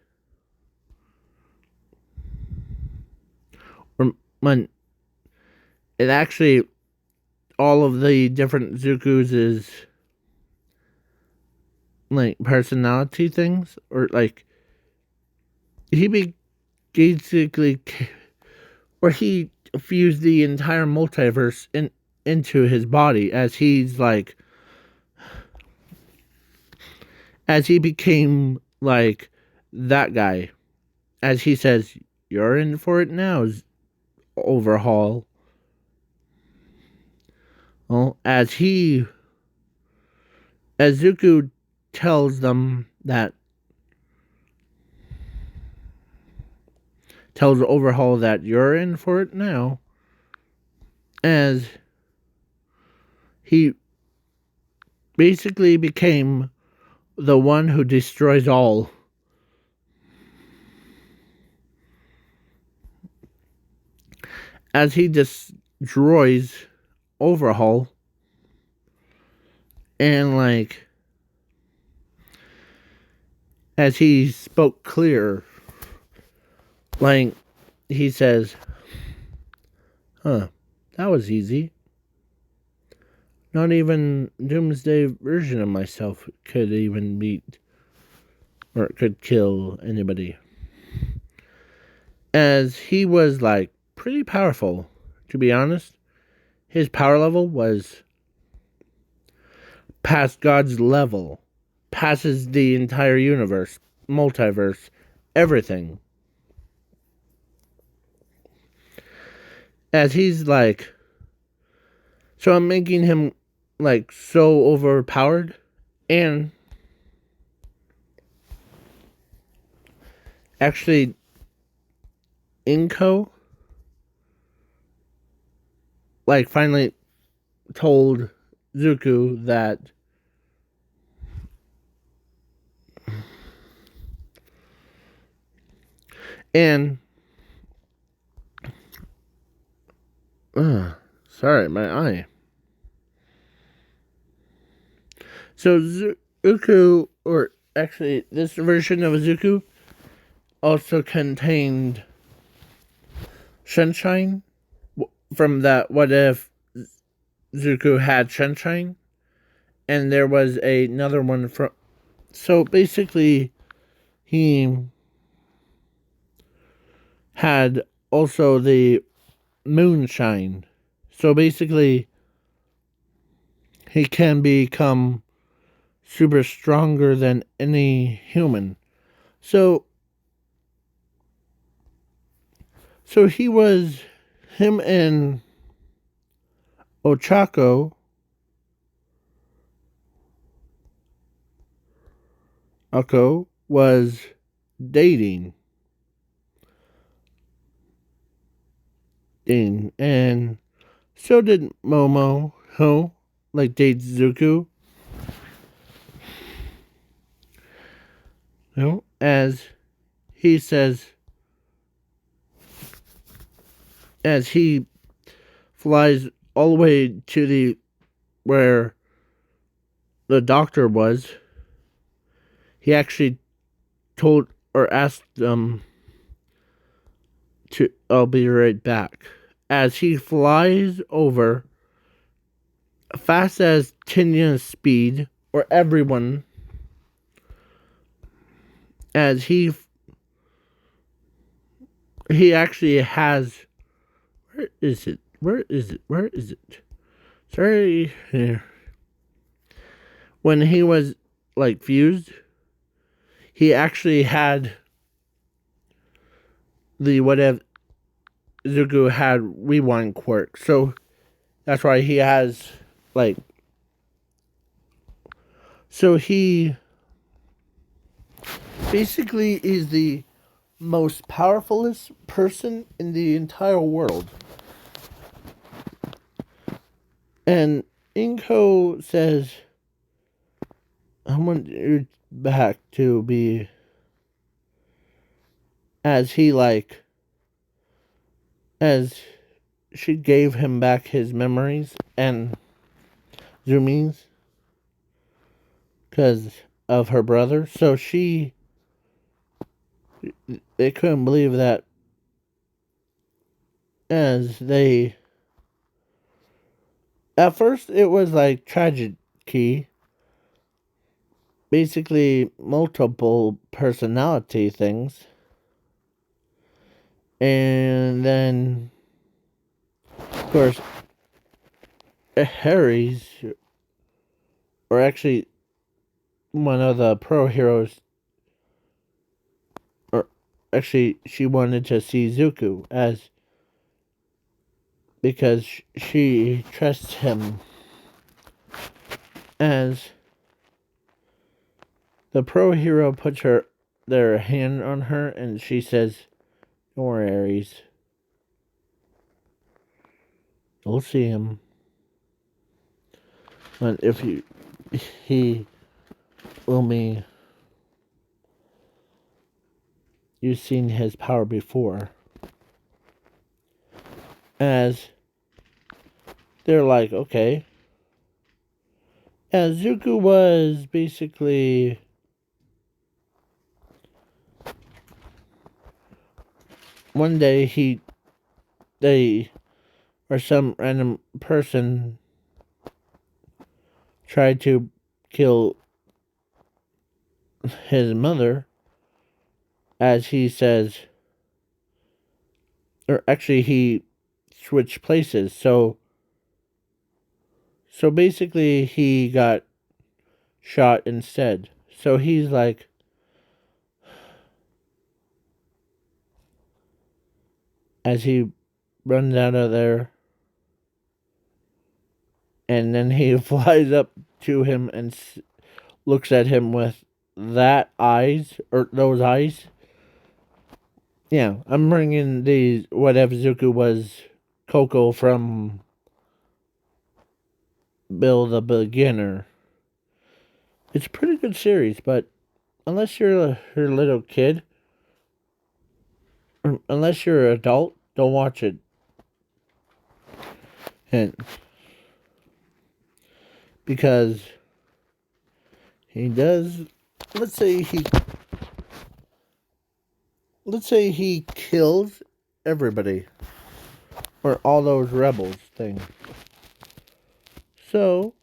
when it actually, all of the different Zuko's is, like, personality things, or, like, he basically, or he fused the entire multiverse into his body as he became like that guy. As he says, "You're in for it now, Overhaul." Well, as Zuko tells them that tells Overhaul that you're in for it now, as he basically became the one who destroys all. As he destroys Overhaul, and as he spoke clear, he says, "Huh, that was easy. Not even Doomsday version of myself could even beat or could kill anybody." As he was pretty powerful, to be honest. His power level was past God's level, passes the entire universe, multiverse, everything. As he's so I'm making him so overpowered, and actually Inko finally told Zuko that and sorry, my eye. So Zuko, or actually this version of Zuko, also contained sunshine from that what if Zuko had sunshine, and there was another one from. So basically, he had also the moonshine. So basically, he can become super stronger than any human. So he was him and Ochako Ako was dating. And so did Momo, who dates Zuko. As he says, as he flies all the way to where the doctor was, he actually told or asked them to, "I'll be right back." As he flies over fast as Tinya's speed, or everyone, as he actually has. Where is it? Where is it? Where is it? Sorry. When he was fused, he actually had the whatever Zuko had rewind quirk. So that's why he has so he basically is the most powerfulest person in the entire world. And Inko says, "I want you back to be," as he as she gave him back his memories and zoomies because of her brother. So they couldn't believe that, as they, at first it was tragedy, basically multiple personality things, and then course, Harry's, or actually one of the pro heroes, or actually she wanted to see Zuko as because she trusts him as the pro hero puts their hand on her and she says, "Don't worry, Aries. You'll see him. But if he will be, you've seen his power before." As they're like, okay. As Zuko was basically one day they or some random person tried to kill his mother, as he says, or actually he switched places. So basically he got shot instead. So he's like, as he runs out of there, and then he flies up to him and looks at him with that eyes, or those eyes. Yeah, I'm bringing these, what if Zuko was Coco from Bill the Beginner. It's a pretty good series, but unless you're her little kid, or unless you're an adult, don't watch it. And because he does, let's say he kills everybody, or all those rebels thing. So,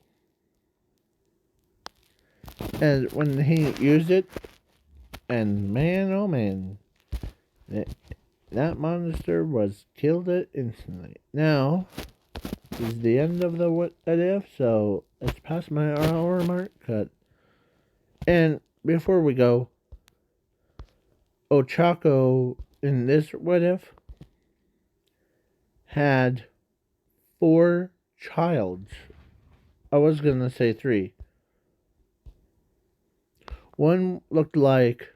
and when he used it, and man, oh man, that monster was killed it instantly. Now is the end of the what if, so it's past my hour mark cut. And before we go, Ochako in this what if had 4 childs. I was gonna say 3. One looked like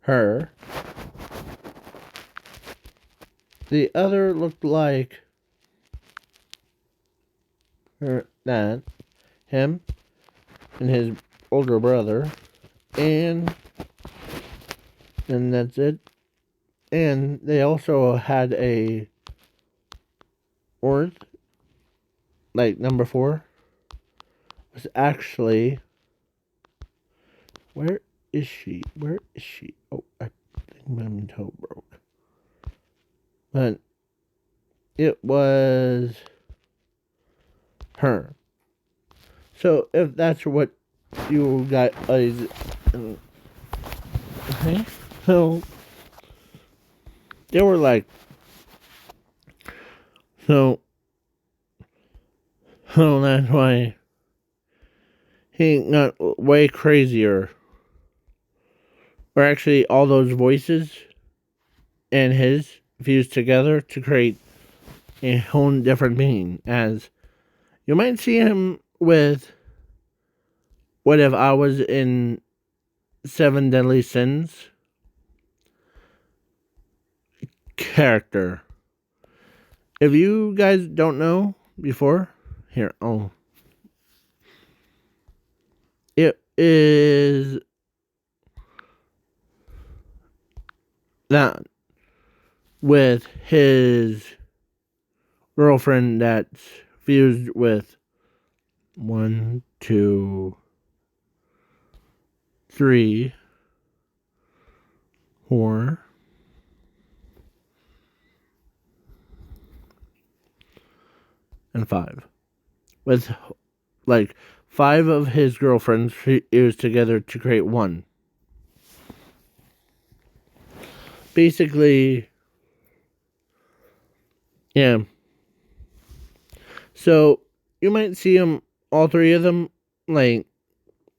her. The other looked like him, and his older brother, and that's it. And they also had a fourth, like number 4, was actually, where is she? Oh, I think my toe broke. But it was her. So if that's what you guys, okay, so they were like, so that's why he got way crazier. Or actually, all those voices and his fused together to create a whole different being. As you might see him with, what if I was in 7 Deadly Sins character. If you guys don't know before, here, it is that with his girlfriend that's fused with 1, 2, 3, 4, and 5. With like 5 of his girlfriends fused together to create 1. Basically, Yeah. So you might see them, all three of them, like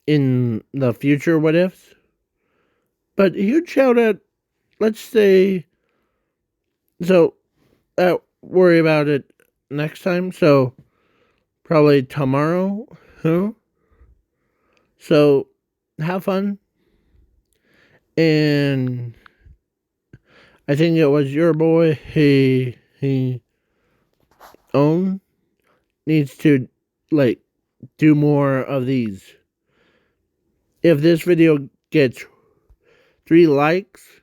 in the future what ifs. But huge shout out, let's say, so worry about it next time. So probably tomorrow. Huh? So have fun. And I think it was your boy, he own needs to like do more of these. If this video gets 3 likes,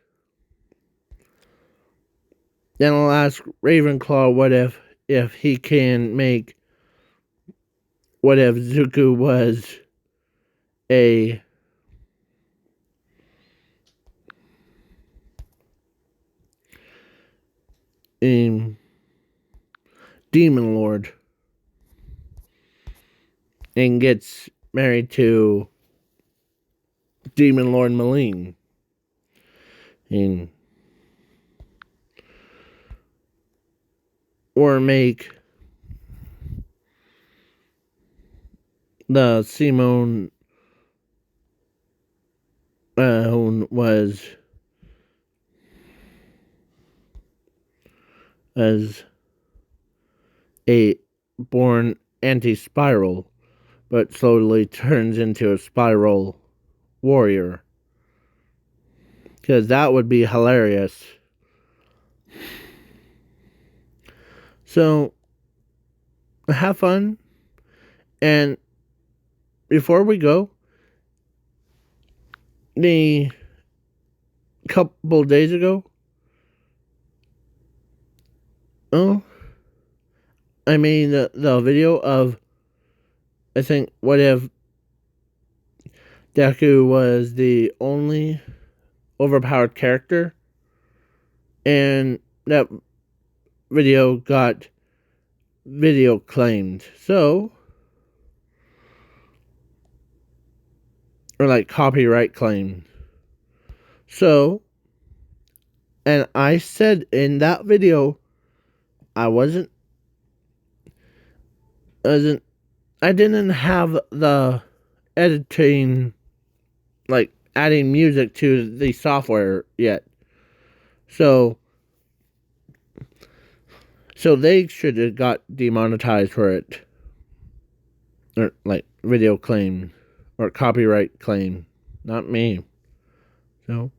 then I'll ask Ravenclaw what if he can make what if Zuko was a um, demon lord and gets married to Demon Lord Maline. And or make the Simone was as a born anti-spiral, but slowly turns into a spiral warrior. Because that would be hilarious. So, have fun. And before we go, the couple days ago, oh, I made the video of, I think, what if Deku was the only overpowered character, and that video got video claimed. So, or like copyright claimed. So, and I said in that video, I I didn't have the editing, like adding music to the software yet. So they should have got demonetized for it. Or like video claim or copyright claim. Not me. So